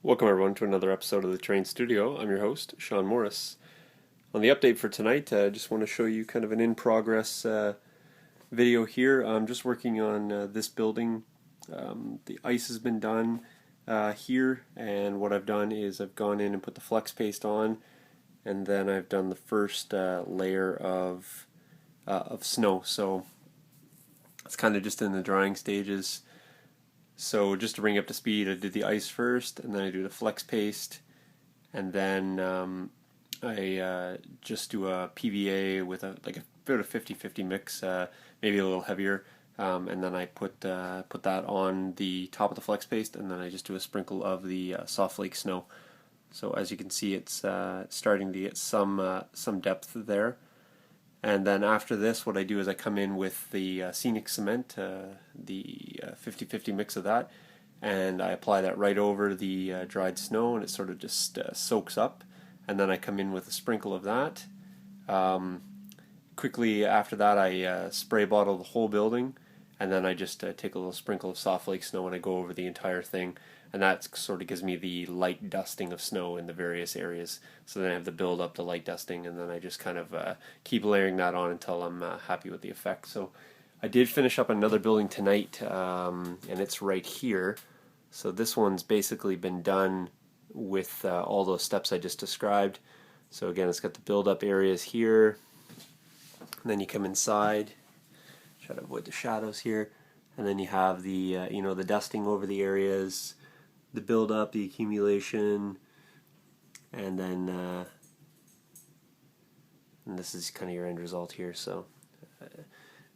Welcome everyone to another episode of the Terrain Studio. I'm your host, Sean Morris. On the update for tonight, I just want to show you kind of an in-progress video here. I'm just working on this building. The ice has been done here, and what I've done is I've gone in and put the flex paste on, and then I've done the first layer of snow. So it's kind of just in the drying stages. So just to bring up to speed, I did the ice first, and then I do the flex paste, and then I just do a PVA with about a 50-50 mix, maybe a little heavier, and then I put that on the top of the flex paste, and then I just do a sprinkle of the soft flake snow. So as you can see, it's starting to get some depth there. And then after this, what I do is I come in with the scenic cement, the 50-50 mix of that, and I apply that right over the dried snow, and it sort of just soaks up. And then I come in with a sprinkle of that. Quickly after that, I spray bottle the whole building, and then I just take a little sprinkle of soft flake snow and I go over the entire thing. And that sort of gives me the light dusting of snow in the various areas. So then I have the build up, the light dusting, and then I just kind of keep layering that on until I'm happy with the effect. So I did finish up another building tonight, and it's right here. So this one's basically been done with all those steps I just described. So again, it's got the build up areas here, and then you come inside, try to avoid the shadows here, and then you have the the dusting over the areas, the build up, the accumulation, and then and this is kind of your end result here. So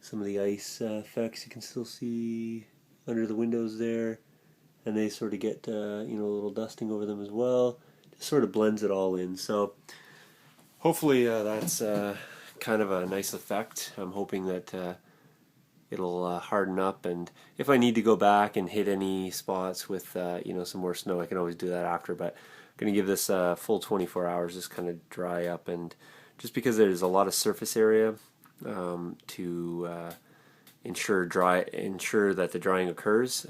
some of the ice effects you can still see under the windows there, and they sort of get a little dusting over them as well. Just sort of blends it all in. So hopefully that's kind of a nice effect. I'm hoping that it'll harden up, and if I need to go back and hit any spots with some more snow, I can always do that after. But I'm going to give this a full 24 hours, just kind of dry up, and just because there's a lot of surface area to ensure that the drying occurs,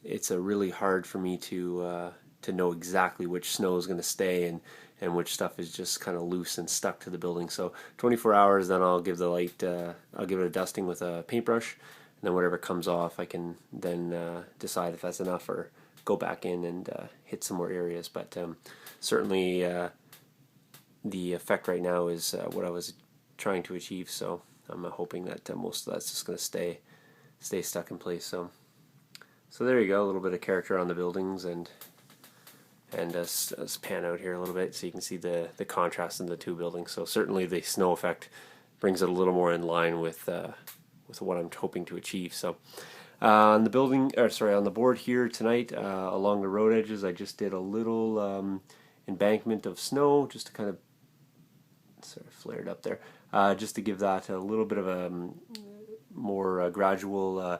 it's really hard for me to know exactly which snow is going to stay and which stuff is just kind of loose and stuck to the building. So 24 hours, then I'll give I'll give it a dusting with a paintbrush, and then whatever comes off, I can then decide if that's enough or go back in and hit some more areas. But certainly the effect right now is what I was trying to achieve. So I'm hoping that most of that's just going to stay stuck in place. So there you go, a little bit of character on the buildings, and let's pan out here a little bit so you can see the contrast in the two buildings. So certainly the snow effect brings it a little more in line with what I'm hoping to achieve. So on the on the board here tonight, along the road edges, I just did a little embankment of snow, just to kind of flared up there, just to give that a little bit of a more gradual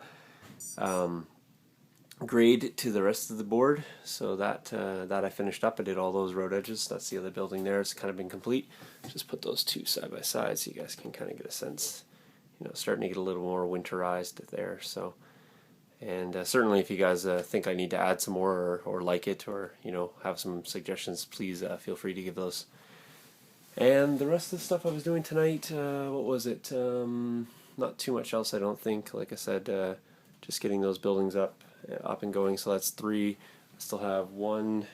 grade to the rest of the board. So that I finished up. I did all those road edges. That's the other building there. It's kind of been complete. Just put those two side by side so you guys can kind of get a sense, starting to get a little more winterized there. So, and certainly if you guys think I need to add some more or like it, or have some suggestions, please feel free to give those. And the rest of the stuff I was doing tonight, what was it? Not too much else, I don't think. Like I said, just getting those buildings up and going. So that's 3. I still have 1,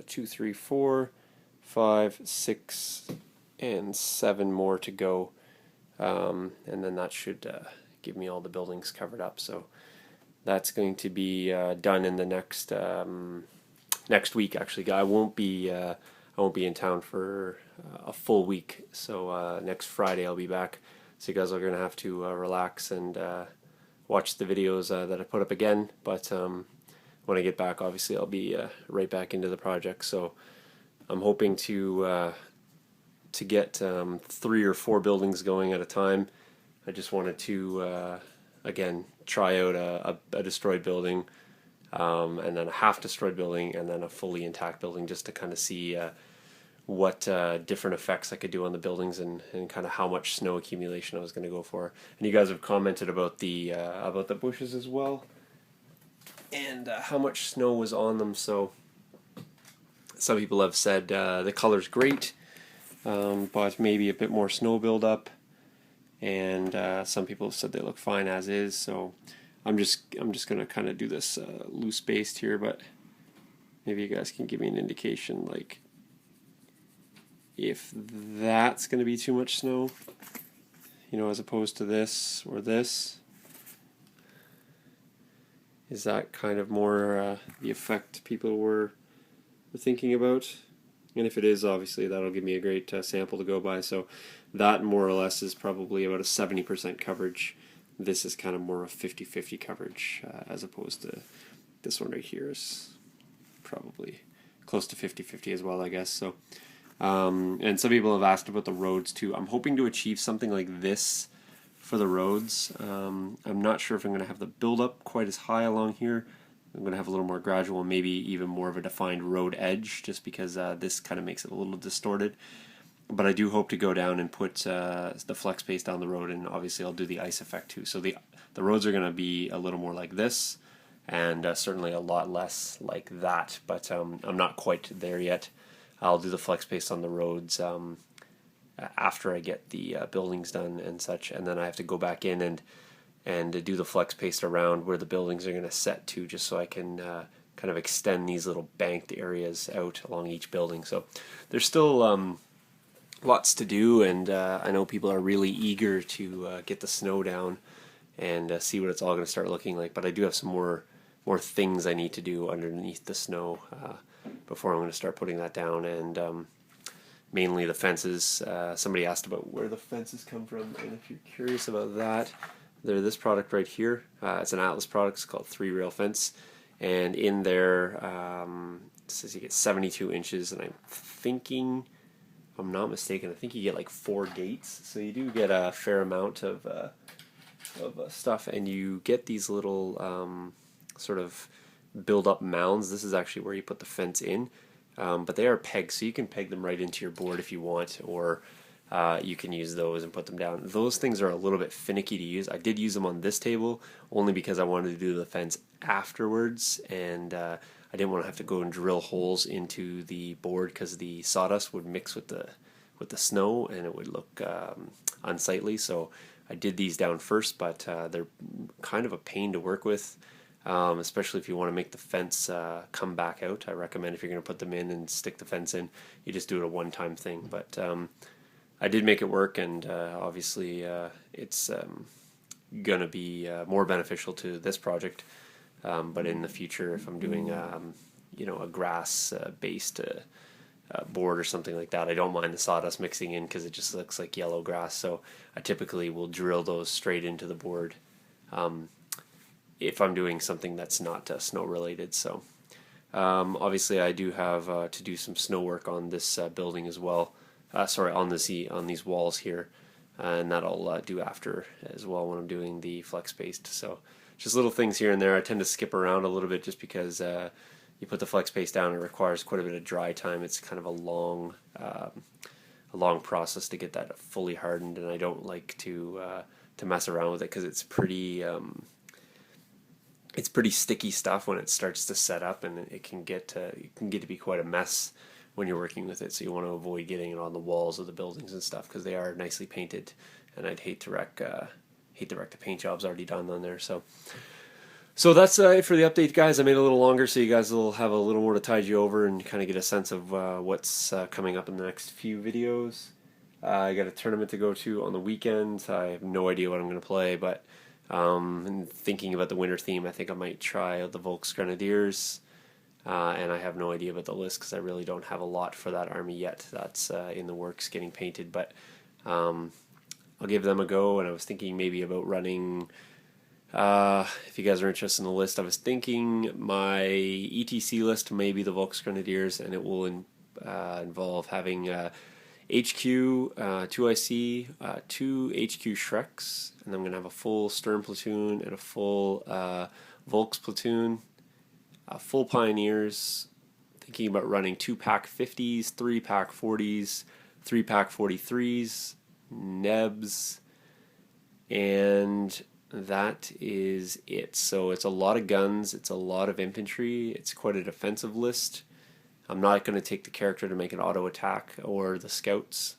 2, 3, 4, 5, 6, and 7 more to go, and then that should give me all the buildings covered up. So that's going to be done in the next week. Actually, I won't be in town for a full week. So next Friday I'll be back. So you guys are going to have to relax and watch the videos that I put up again. But when I get back, obviously I'll be right back into the project. So I'm hoping to get 3 or 4 buildings going at a time. I just wanted to again try out a destroyed building, and then a half destroyed building, and then a fully intact building, just to kind of see what different effects I could do on the buildings, and kind of how much snow accumulation I was going to go for. And you guys have commented about the bushes as well. and how much snow was on them. So some people have said the color's great, but maybe a bit more snow buildup, and some people have said they look fine as is. So I'm just gonna kind of do this loose based here, but maybe you guys can give me an indication, like if that's gonna be too much snow, as opposed to this or this. Is that kind of more the effect people were thinking about? And if it is, obviously that'll give me a great sample to go by. So that more or less is probably about a 70% coverage. This is kind of more of 50-50 coverage, as opposed to this one right here is probably close to 50-50 as well, I guess. So and some people have asked about the roads too. I'm hoping to achieve something like this for the roads. I'm not sure if I'm going to have the build-up quite as high along here. I'm going to have a little more gradual, maybe even more of a defined road edge, just because this kind of makes it a little distorted. But I do hope to go down and put the flex paste down the road, and obviously I'll do the ice effect too. So the roads are going to be a little more like this, and certainly a lot less like that, but I'm not quite there yet. I'll do the flex paste on the roads after I get the buildings done and such, and then I have to go back in and do the flex paste around where the buildings are going to set to, just so I can kind of extend these little banked areas out along each building. So there's still lots to do, and I know people are really eager to get the snow down and see what it's all going to start looking like, but I do have some more things I need to do underneath the snow before I'm going to start putting that down, and mainly the fences. Somebody asked about where the fences come from, and if you're curious about that, they're this product right here. It's an Atlas product. It's called 3-Rail Fence, and in there it says you get 72 inches, and I'm thinking, if I'm not mistaken, I think you get like 4 gates, so you do get a fair amount of stuff, and you get these little sort of build-up mounds. This is actually where you put the fence in. But they are pegged, so you can peg them right into your board if you want, or you can use those and put them down. Those things are a little bit finicky to use. I did use them on this table only because I wanted to do the fence afterwards, and I didn't want to have to go and drill holes into the board because the sawdust would mix with the snow and it would look unsightly. So I did these down first, but they're kind of a pain to work with. Especially if you want to make the fence come back out. I recommend, if you're going to put them in and stick the fence in, you just do it a one-time thing. But I did make it work, and obviously it's going to be more beneficial to this project. But in the future, if I'm doing a grass-based board or something like that, I don't mind the sawdust mixing in because it just looks like yellow grass. So I typically will drill those straight into the board if I'm doing something that's not snow related. So obviously I do have to do some snow work on this building as well. On these walls here, and that I'll do after as well when I'm doing the flex paste. So just little things here and there. I tend to skip around a little bit just because you put the flex paste down, it requires quite a bit of dry time. It's kind of a long process to get that fully hardened, and I don't like to mess around with it because it's pretty sticky stuff when it starts to set up, and it can get to be quite a mess when you're working with it. So you want to avoid getting it on the walls of the buildings and stuff because they are nicely painted, and I'd hate to wreck the paint jobs already done on there. So that's it for the update, guys. I made it a little longer so you guys will have a little more to tide you over and kind of get a sense of what's coming up in the next few videos. I got a tournament to go to on the weekend. I have no idea what I'm going to play, but and thinking about the winter theme, I think I might try the Volksgrenadiers, and I have no idea about the list because I really don't have a lot for that army yet. That's in the works, getting painted, but I'll give them a go. And I was thinking maybe about running, if you guys are interested in the list, I was thinking my ETC list may be the Volksgrenadiers, and it will involve having HQ, 2 IC, 2 HQ Shreks, and I'm going to have a full Stern platoon and a full Volks platoon, full Pioneers, thinking about running 2-pack 50s, 3-pack 40s, 3-pack 43s, Nebs, and that is it. So it's a lot of guns, it's a lot of infantry, it's quite a defensive list. I'm not going to take the character to make an auto attack or the scouts.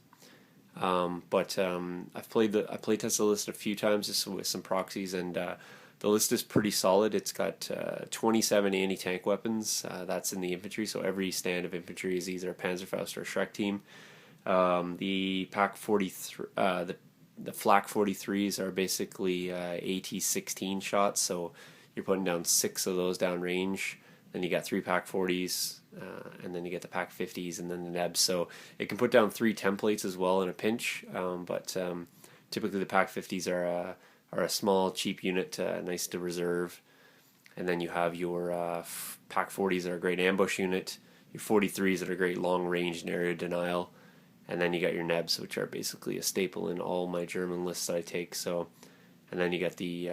But I played test the list a few times just with some proxies, and the list is pretty solid. It's got 27 anti-tank weapons. That's in the infantry, so every stand of infantry is either a Panzerfaust or a Shrek team. The Pack 43, the Flak 43s are basically AT-16 shots, so you're putting down 6 of those down range. Then you got 3 Pack 40s, and then you get the Pack 50s, and then the Nebs. So it can put down 3 templates as well in a pinch, but typically the Pack 50s are a small, cheap unit, nice to reserve. And then you have your Pack 40s that are a great ambush unit, your 43s that are great long range and area denial, and then you got your Nebs, which are basically a staple in all my German lists that I take. So, and then you got the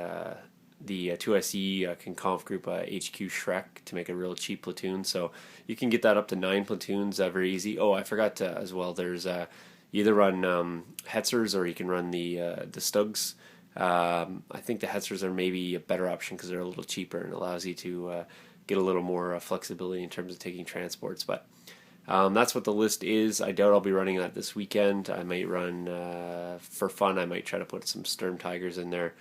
2SE can conf group HQ Shrek to make a real cheap platoon. So you can get that up to 9 platoons very easy. Oh, I forgot to, as well. There's you either run Hetzers or you can run the Stugs. I think the Hetzers are maybe a better option because they're a little cheaper and allows you to get a little more flexibility in terms of taking transports. But that's what the list is. I doubt I'll be running that this weekend. I might run, for fun, I might try to put some Sturm Tigers in there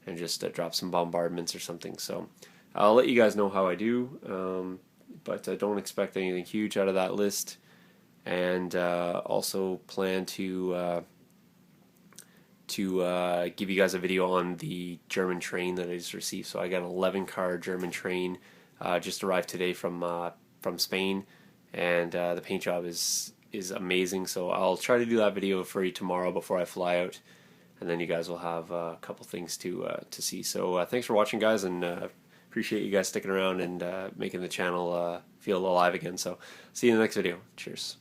and just drop some bombardments or something. So I'll let you guys know how I do, but don't expect anything huge out of that list. And also plan to give you guys a video on the German train that I just received. So I got an 11-car German train just arrived today from Spain, and the paint job is amazing. So I'll try to do that video for you tomorrow before I fly out, and then you guys will have a couple things to see. So thanks for watching, guys, and appreciate you guys sticking around and making the channel feel alive again. So see you in the next video. Cheers.